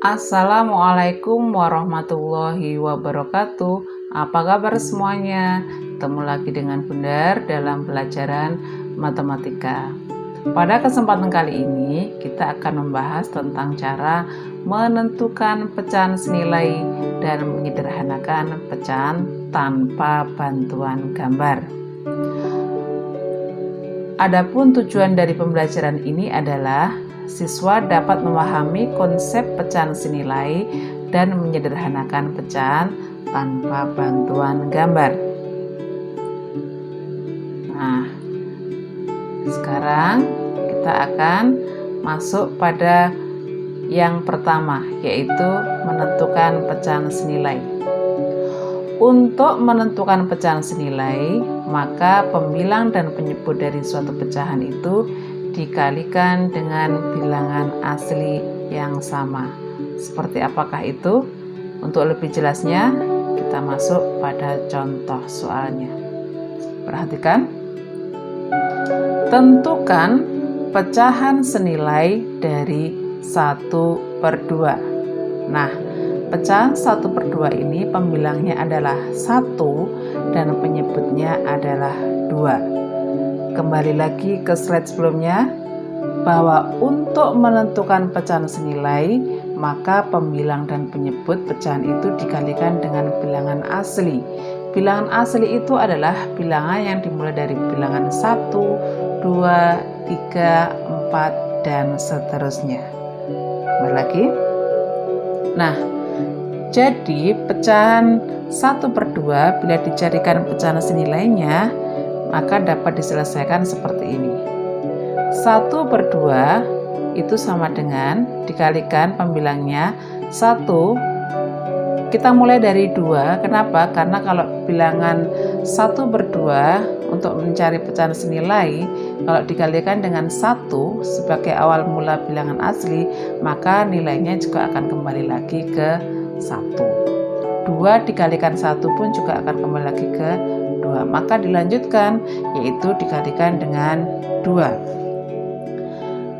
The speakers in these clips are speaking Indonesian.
Assalamualaikum warahmatullahi wabarakatuh. Apa kabar semuanya? Ketemu lagi dengan Bundar dalam pelajaran matematika. Pada kesempatan kali ini kita akan membahas tentang cara menentukan pecahan senilai dan menyederhanakan pecahan tanpa bantuan gambar. Adapun tujuan dari pembelajaran ini adalah siswa dapat memahami konsep pecahan senilai dan menyederhanakan pecahan tanpa bantuan gambar. Nah, sekarang kita akan masuk pada yang pertama, yaitu menentukan pecahan senilai. Untuk menentukan pecahan senilai, maka pembilang dan penyebut dari suatu pecahan itu dikalikan dengan bilangan asli yang sama. Seperti apakah itu? Untuk lebih jelasnya, kita masuk pada contoh soalnya. Perhatikan. Tentukan pecahan senilai dari 1/2. Nah, pecahan 1/2 ini pembilangnya adalah 1 dan penyebutnya adalah 2. Kembali lagi ke slide sebelumnya, bahwa untuk menentukan pecahan senilai, maka pembilang dan penyebut pecahan itu dikalikan dengan bilangan asli. Bilangan asli itu adalah bilangan yang dimulai dari bilangan 1, 2, 3, 4, dan seterusnya. Kembali lagi. Nah, jadi pecahan 1/2 bila dicarikan pecahan senilainya, maka dapat diselesaikan seperti ini. 1/2 itu sama dengan dikalikan pembilangnya 1. Kita mulai dari 2. Kenapa? Karena kalau bilangan 1/2 untuk mencari pecahan senilai, kalau dikalikan dengan 1 sebagai awal mula bilangan asli, maka nilainya juga akan kembali lagi ke 1. 2 dikalikan 1 pun juga akan kembali lagi ke 2. Maka dilanjutkan, yaitu dikalikan dengan 2.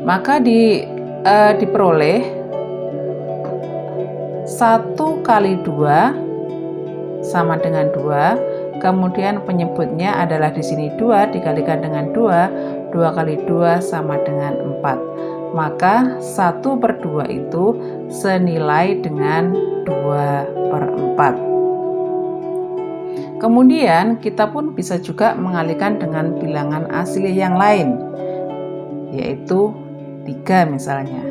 Maka diperoleh 1 kali 2 sama dengan 2. Kemudian penyebutnya adalah di sini 2 dikalikan dengan 2. 2 kali 2 sama dengan 4. Maka 1/2 itu senilai dengan 2/4. Kemudian kita pun bisa juga mengalihkan dengan bilangan asli yang lain, yaitu 3 misalnya.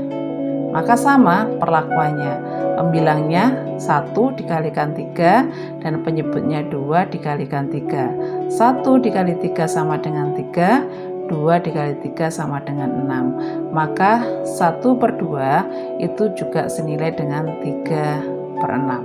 Maka sama perlakuannya, pembilangnya 1 dikalikan 3 dan penyebutnya 2 dikalikan 3. 1 dikali 3 sama dengan 3, 2 dikali 3 sama dengan 6. Maka 1/2 itu juga senilai dengan 3/6.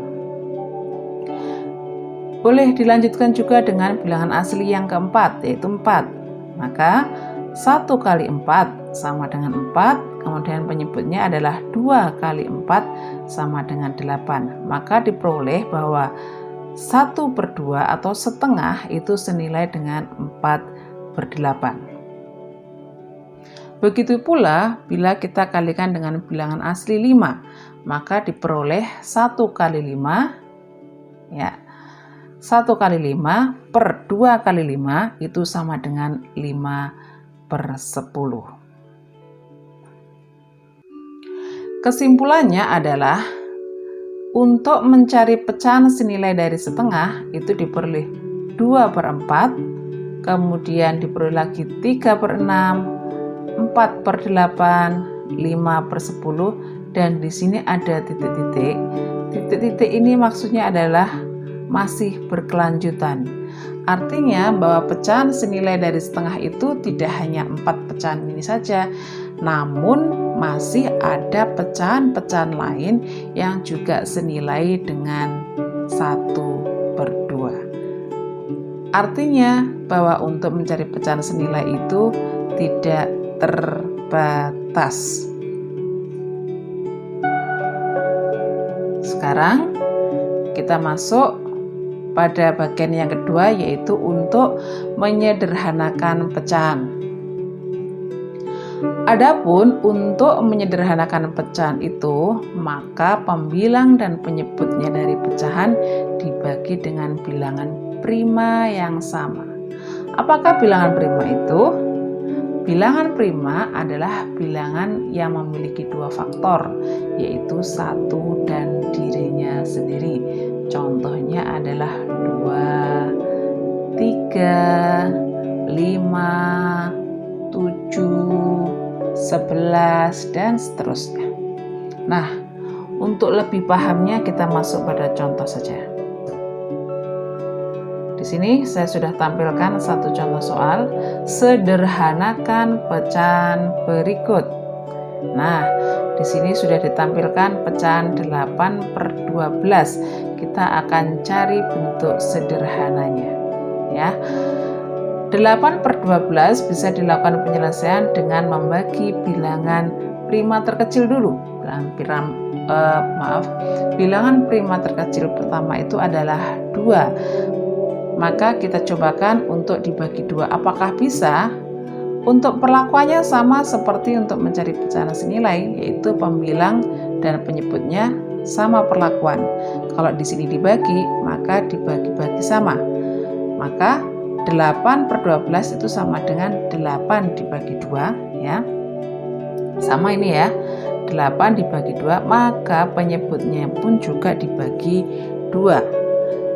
Boleh dilanjutkan juga dengan bilangan asli yang keempat, yaitu 4. Maka 1 kali 4 sama dengan 4, kemudian penyebutnya /2 kali 4 sama dengan 8. Maka diperoleh bahwa 1/2 atau setengah itu senilai dengan 4/8. Begitu pula bila kita kalikan dengan bilangan asli 5, maka diperoleh 1 kali 5, ya, 1 kali 5 per 2 kali 5 itu sama dengan 5/10. Kesimpulannya adalah untuk mencari pecahan senilai dari setengah itu diperoleh 2/4, kemudian diperoleh lagi 3/6, 4/8, 5/10, dan di sini ada titik-titik. Titik-titik ini maksudnya adalah masih berkelanjutan. Artinya bahwa pecahan senilai dari setengah itu tidak hanya 4 pecahan ini saja, namun masih ada pecahan-pecahan lain yang juga senilai dengan 1/2. Artinya bahwa untuk mencari pecahan senilai itu tidak terbatas. Sekarang kita masuk pada bagian yang kedua, yaitu untuk menyederhanakan pecahan. Adapun untuk menyederhanakan pecahan itu, maka pembilang dan penyebutnya dari pecahan dibagi dengan bilangan prima yang sama. Apakah bilangan prima itu? Bilangan prima adalah bilangan yang memiliki dua faktor, yaitu 1 dan dirinya sendiri. Contohnya adalah 2, 3, 5, 7, 11, dan seterusnya. Nah, untuk lebih pahamnya kita masuk pada contoh saja. Di sini saya sudah tampilkan satu contoh soal, sederhanakan pecahan berikut. Nah, di sini sudah ditampilkan pecahan 8/12. Kita akan cari bentuk sederhananya, ya. 8/12 bisa dilakukan penyelesaian dengan membagi bilangan prima terkecil dulu. Bilangan prima terkecil pertama itu adalah 2. Maka kita cobakan untuk dibagi 2. Apakah bisa? Untuk perlakuannya sama seperti untuk mencari pecahan senilai, yaitu pembilang dan penyebutnya sama perlakuan. Kalau di sini dibagi, maka dibagi-bagi sama. Maka 8/12 itu sama dengan 8 dibagi 2, ya. Sama ini ya. 8 dibagi 2, maka penyebutnya pun juga dibagi 2.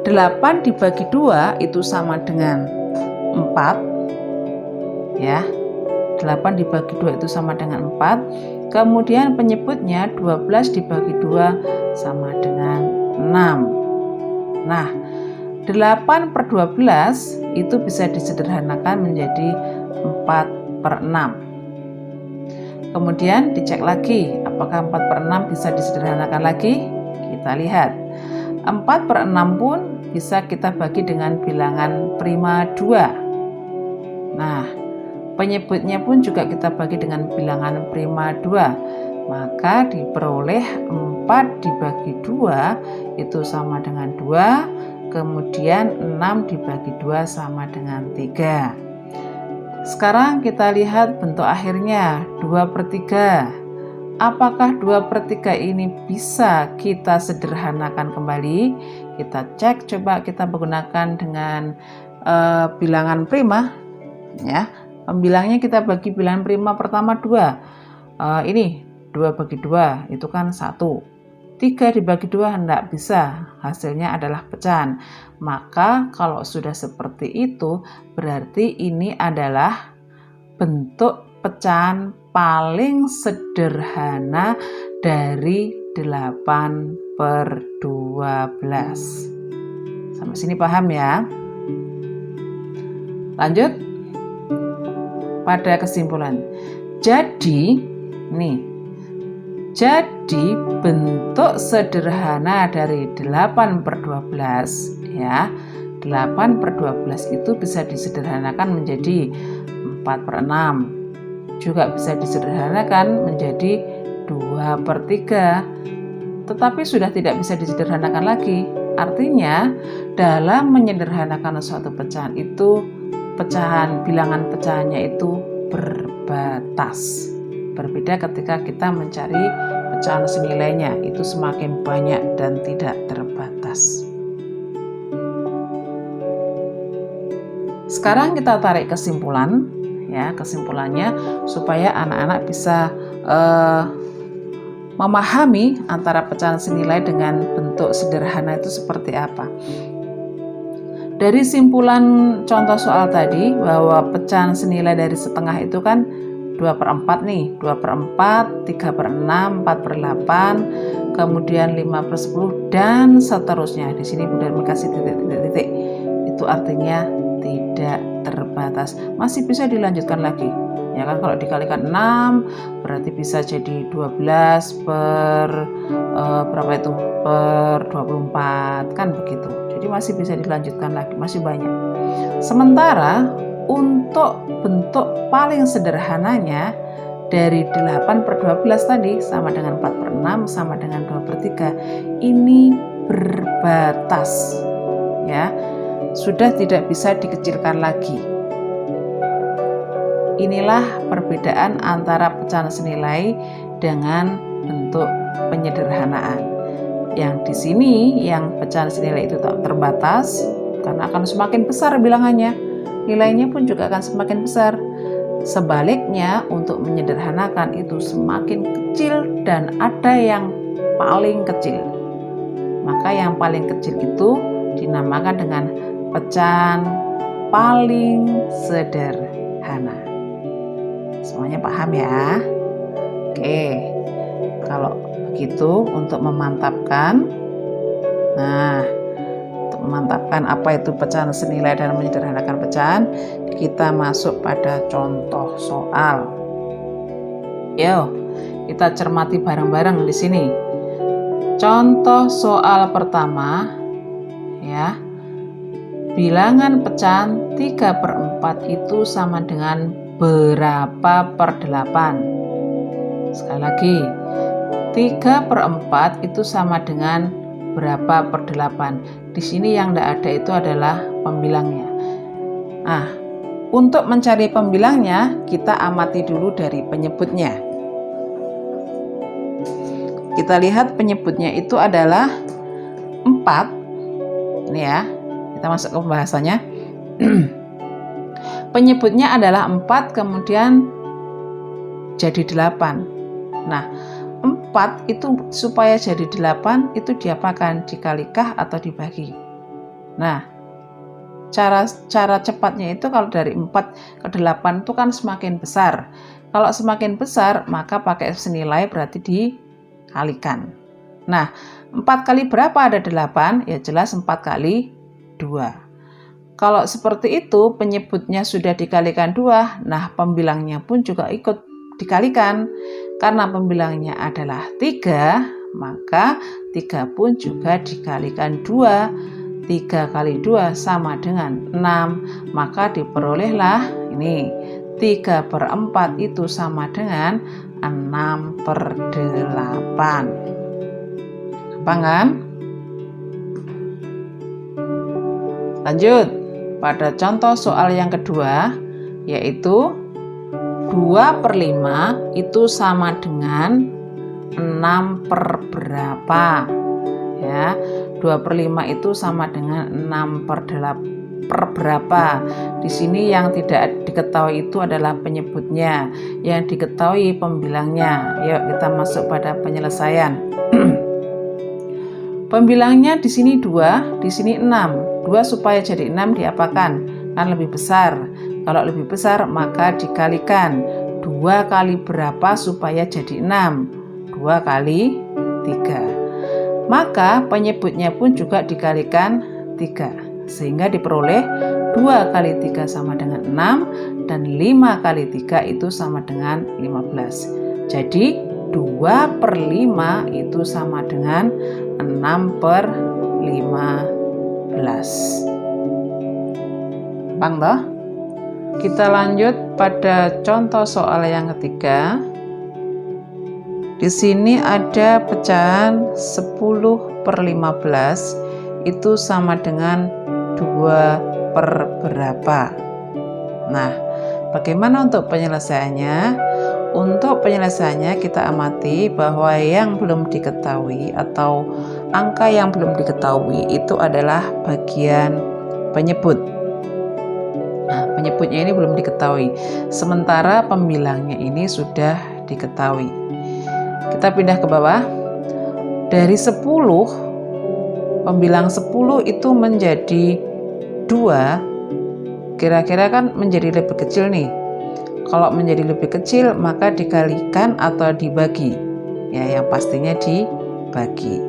8 dibagi 2 itu sama dengan 4, ya. 8 dibagi 2 itu sama dengan 4. Kemudian penyebutnya 12 dibagi 2 sama dengan 6. Nah, 8/12 itu bisa disederhanakan menjadi 4/6. Kemudian dicek lagi, apakah 4/6 bisa disederhanakan lagi? Kita lihat. 4/6 pun bisa kita bagi dengan bilangan prima 2. Nah, penyebutnya pun juga kita bagi dengan bilangan prima 2. Maka diperoleh 4 dibagi 2 itu sama dengan 2. Kemudian 6 dibagi 2 sama dengan 3. Sekarang kita lihat bentuk akhirnya, 2/3. Apakah 2/3 ini bisa kita sederhanakan kembali? Kita cek, coba kita menggunakan dengan bilangan prima, ya. Pembilangnya kita bagi bilangan prima pertama 2. Ini 2 bagi 2 itu kan 1. 3 dibagi 2 tidak bisa, hasilnya adalah pecahan. Maka kalau sudah seperti itu, berarti ini adalah bentuk pecahan paling sederhana dari 8/12. Sampai sini paham ya? Lanjut pada kesimpulan. Jadi bentuk sederhana dari 8/12, ya. 8/12 itu bisa disederhanakan menjadi 4/6. Juga bisa disederhanakan menjadi 2/3. Tetapi sudah tidak bisa disederhanakan lagi. Artinya, dalam menyederhanakan suatu pecahan itu, bilangan pecahannya itu berbatas. Berbeda ketika kita mencari pecahan senilainya, itu semakin banyak dan tidak terbatas. Sekarang kita tarik kesimpulan, ya, kesimpulannya supaya anak-anak bisa memahami antara pecahan senilai dengan bentuk sederhana itu seperti apa. Dari simpulan contoh soal tadi bahwa pecahan senilai dari setengah itu kan 2/4 nih, 2/4, 3/6, 4/8, kemudian 5/10 dan seterusnya. Di sini Bunda kasih titik-titik. Itu artinya tidak terbatas. Masih bisa dilanjutkan lagi. Ya kan, kalau dikalikan 6 berarti bisa jadi 12 per 24 kan begitu. Jadi masih bisa dilanjutkan lagi, masih banyak. Sementara untuk bentuk paling sederhananya dari 8/12 tadi sama dengan 4/6 sama dengan 2/3 ini berbatas, ya, sudah tidak bisa dikecilkan lagi. inilah perbedaan antara pecahan senilai dengan bentuk penyederhanaan. Yang di sini yang pecahan senilai itu tak terbatas karena akan semakin besar bilangannya, nilainya pun juga akan semakin besar. Sebaliknya untuk menyederhanakan itu semakin kecil dan ada yang paling kecil. Maka yang paling kecil itu dinamakan dengan pecahan paling sederhana. Semuanya paham ya? Oke, kalau begitu untuk memantapkan, untuk memantapkan apa itu pecahan senilai dan menyederhanakan pecahan, kita masuk pada contoh soal. Yuk, kita cermati bareng-bareng di sini. Contoh soal pertama, ya. Bilangan pecahan 3/4 itu sama dengan berapa per 8? Sekali lagi, 3/4 itu sama dengan berapa per 8? Di sini yang tidak ada itu adalah pembilangnya. Nah, untuk mencari pembilangnya, kita amati dulu dari penyebutnya. Kita lihat penyebutnya itu adalah 4. Ini ya, kita masuk ke pembahasannya. Penyebutnya adalah 4, kemudian jadi 8. Nah, 4 itu supaya jadi 8 itu diapakan? Dikalikah atau dibagi? Nah, cara cepatnya itu kalau dari 4 ke 8 itu kan semakin besar. Kalau semakin besar maka pakai senilai berarti dikalikan. Nah, 4 kali berapa ada 8? Ya jelas 4 kali 2. Kalau seperti itu penyebutnya sudah dikalikan 2, nah pembilangnya pun juga ikut dikalikan. Karena pembilangnya adalah 3, maka 3 pun juga dikalikan 2. 3 kali 2 sama dengan 6, maka diperolehlah ini 3/4 itu sama dengan 6/8. Gampang kan? Lanjut pada contoh soal yang kedua, yaitu 2/5 itu sama dengan 6 per berapa? Ya, 2/5 itu sama dengan 6 per berapa? Di sini yang tidak diketahui itu adalah penyebutnya, yang diketahui pembilangnya. Yuk kita masuk pada penyelesaian. Pembilangnya di sini 2, di sini 6. 2 supaya jadi 6 diapakan? Kan lebih besar. Kalau lebih besar maka dikalikan. 2 kali berapa supaya jadi 6? 2 kali 3. Maka penyebutnya pun juga dikalikan 3. Sehingga diperoleh 2 kali 3 sama dengan 6 dan 5 kali 3 itu sama dengan 15. Jadi 2/5 itu sama dengan 6/15. Gampang toh? Kita lanjut pada contoh soal yang ketiga. Di sini ada pecahan 10/15 itu sama dengan 2 per berapa. Nah, bagaimana untuk penyelesaiannya? Untuk penyelesaiannya kita amati bahwa yang belum diketahui atau angka yang belum diketahui itu adalah bagian penyebut. Nah, penyebutnya ini belum diketahui, sementara pembilangnya ini sudah diketahui. Kita pindah ke bawah. Dari 10, pembilang 10 itu menjadi 2, kira-kira kan menjadi lebih kecil nih. Kalau menjadi lebih kecil maka dikalikan atau dibagi. Ya, yang pastinya dibagi.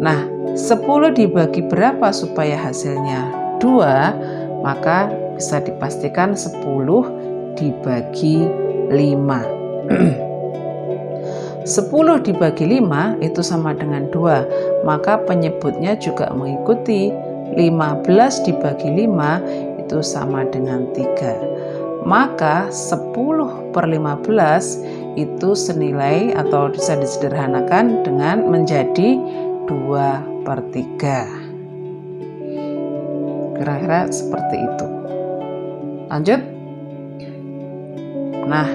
Nah, 10 dibagi berapa supaya hasilnya 2? Maka bisa dipastikan 10 dibagi 5. 10 dibagi 5 itu sama dengan 2, maka penyebutnya juga mengikuti. 15 dibagi 5 itu sama dengan 3. Maka 10/15 itu senilai atau bisa disederhanakan dengan menjadi 2/3. Kira-kira seperti itu. Lanjut. Nah,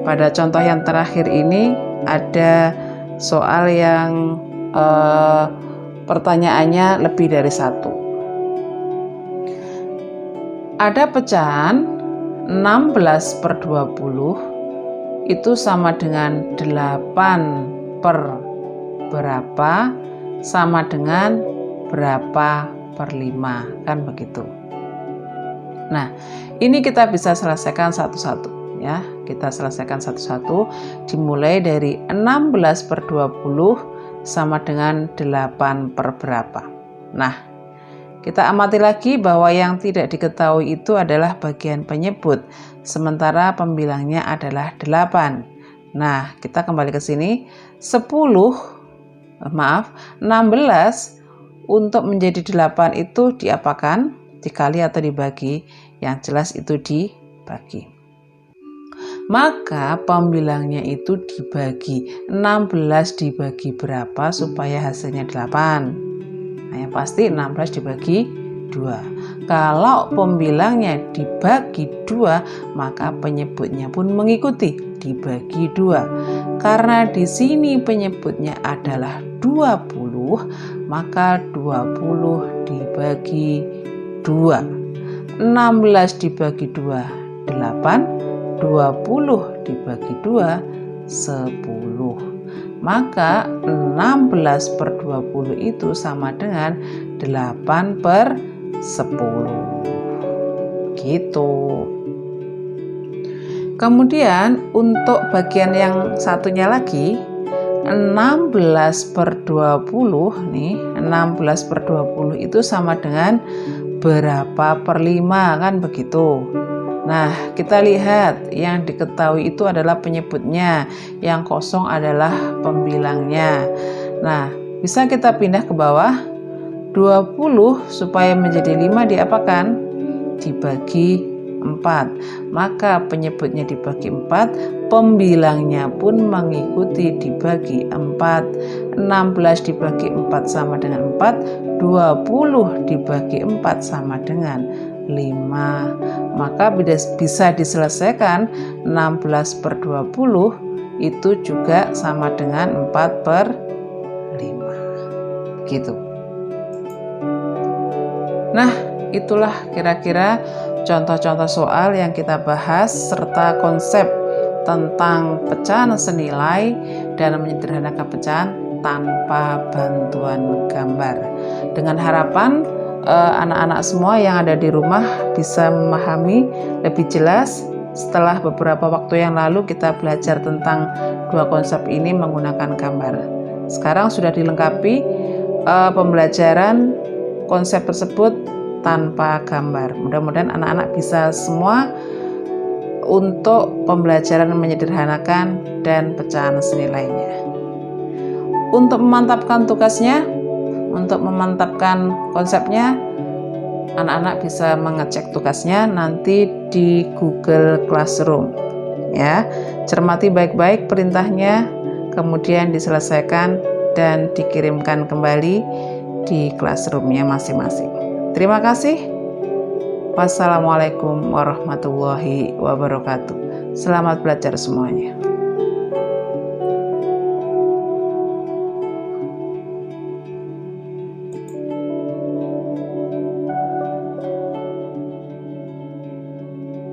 pada contoh yang terakhir ini ada soal yang pertanyaannya lebih dari satu. Ada pecahan 16/20 itu sama dengan 8 per berapa sama dengan berapa per 5, kan begitu. Nah, ini kita bisa selesaikan satu-satu ya. Kita selesaikan satu-satu, dimulai dari 16/20 sama dengan 8 per berapa. Nah, kita amati lagi bahwa yang tidak diketahui itu adalah bagian penyebut, sementara pembilangnya adalah 8. Nah, kita kembali ke sini. 16 untuk menjadi 8 itu diapakan? Dikali atau dibagi? Yang jelas itu dibagi. Maka pembilangnya itu dibagi. 16 dibagi berapa supaya hasilnya 8? Nah, yang pasti 16 dibagi 2. Kalau pembilangnya dibagi 2, maka penyebutnya pun mengikuti, dibagi 2. Karena di sini penyebutnya adalah 20, maka 20 dibagi 2. 16 dibagi 2, 8. 20 dibagi 2, 10. Maka 16/20 itu sama dengan 8/10. Gitu. Kemudian untuk bagian yang satunya lagi, 16/20 nih, 16/20 itu sama dengan berapa per 5, kan begitu. Nah, kita lihat yang diketahui itu adalah penyebutnya, yang kosong adalah pembilangnya. Nah, bisa kita pindah ke bawah. 20 supaya menjadi 5 diapakan? Dibagi 4. Maka penyebutnya dibagi 4, pembilangnya pun mengikuti dibagi 4. 16 dibagi 4 sama dengan 4, 20 dibagi 4 sama dengan 5. Maka bisa diselesaikan 16/20 itu juga sama dengan 4/5. Gitu. Nah, itulah kira-kira contoh-contoh soal yang kita bahas serta konsep tentang pecahan senilai dan menyederhanakan pecahan tanpa bantuan gambar. Dengan harapan anak-anak semua yang ada di rumah bisa memahami lebih jelas. Setelah beberapa waktu yang lalu kita belajar tentang dua konsep ini menggunakan gambar. Sekarang sudah dilengkapi pembelajaran konsep tersebut tanpa gambar. Mudah-mudahan anak-anak bisa semua untuk pembelajaran menyederhanakan dan pecahan senilainya. Untuk memantapkan tugasnya, untuk memantapkan konsepnya, anak-anak bisa mengecek tugasnya nanti di Google Classroom. Ya, cermati baik-baik perintahnya, kemudian diselesaikan dan dikirimkan kembali di classroomnya masing-masing. Terima kasih. Wassalamualaikum warahmatullahi wabarakatuh. Selamat belajar semuanya.